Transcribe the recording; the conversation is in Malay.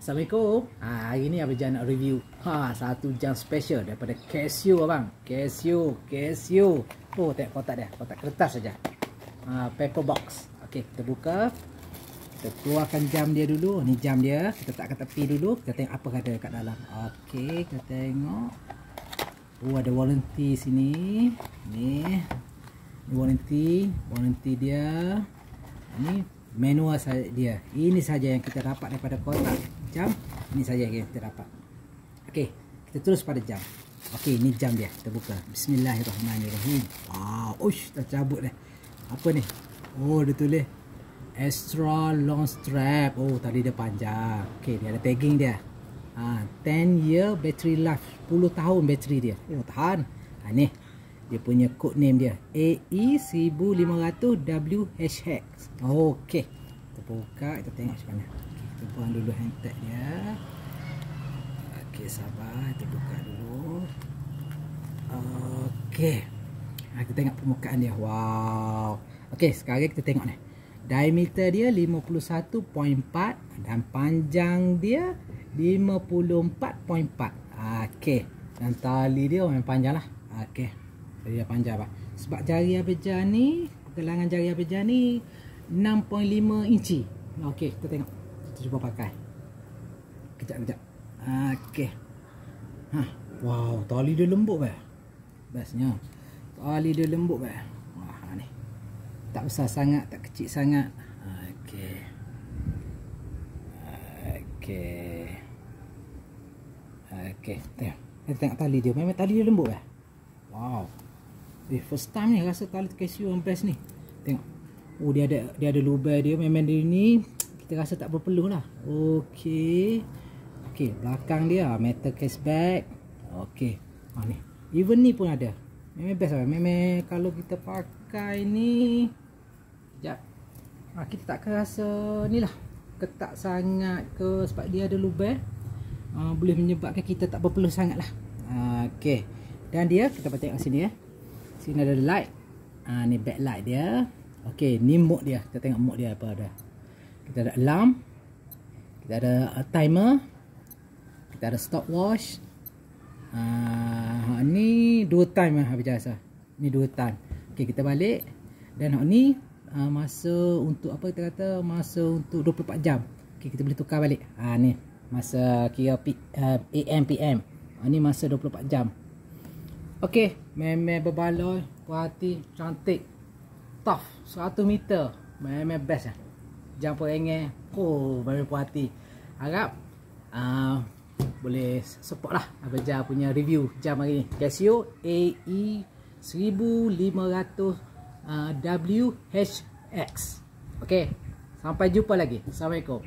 Assalamualaikum. Hari ni Abang Jan nak review satu jam special daripada Casio abang. Casio. Oh, tengok kotak dia, kotak kertas saja. Paper box. Okey, kita buka. Kita keluarkan jam dia dulu. Ni jam dia. Kita letak kat tepi dulu. Kita tengok apa ada kat dalam. Okey, kita tengok. Oh, ada warranty sini. Ni warranty dia. Ini manual saja dia. Ini saja yang kita dapat daripada kotak jam. Ini saja yang kita dapat. Okey, kita terus pada jam. Okey, ini jam dia. Kita buka. Bismillahirrahmanirrahim. Wow, ush, dah cabut dah. Apa ni? Oh, dia tulis extra long strap. Oh, tali dia panjang. Okey, dia ada tagging dia. 10 year battery life. 10 tahun bateri dia. Oh, tahan. Ni dia punya code name dia, AE1500WHX. Okey, kita buka, kita tengok macam mana. Okay, kita buang dulu handtag dia. Okey, sabar, kita buka dulu. Okey, kita tengok permukaan dia. Wow. Okey, sekarang kita tengok ni. Diameter dia 51.4 dan panjang dia 54.4. Okey, dan tali dia memang panjang lah. Okey, dia panjang pak. Sebab jari Abang Jan ni, pergelangan jari Abang Jan ni 6.5 inci. Okey, kita tengok. Kita cuba pakai. Kejap. Okey. Wow, tali dia lembut bah. Bestnya. Tali dia lembut bah. Wah, ni. Tak besar sangat, tak kecil sangat. Okey. Tengok. Kita tengok tali dia. Memang tali dia lembut bah. Wow. First time ni rasa tali Casio yang best ni. Tengok. Oh, dia ada lubang dia. Memang dia ni kita rasa tak berpeluh lah. Okey, belakang dia metal case bag. Okey. Ni. Even ni pun ada. Memang best lah. Memang kalau kita pakai ni, sekejap. Kita takkan rasa ni lah ketat sangat ke, sebab dia ada lubang. Boleh menyebabkan kita tak berpeluh sangat lah. Okey. Dan dia, kita tengok sini ya. Sini ada light. Ni backlight dia. Okey, ni mode dia. Kita tengok mode dia apa ada. Kita ada alarm. Kita ada timer. Kita ada stopwatch. Ni 2 time lah Abang Jan rasa. Ni 2 time. Okey, kita balik. Dan ni masa untuk apa kita kata, masa untuk 24 jam. Okey, kita boleh tukar balik. Ni masa kira AM PM. Ni masa 24 jam. Okey, memang berbaloi, puas hati, cantik, tough, 100 meter, memang best lah. Jam perengah, memang puas hati. Harap boleh support lah Abang Jan punya review jam hari ni. Casio AE1500 WHX. Okey, sampai jumpa lagi. Assalamualaikum.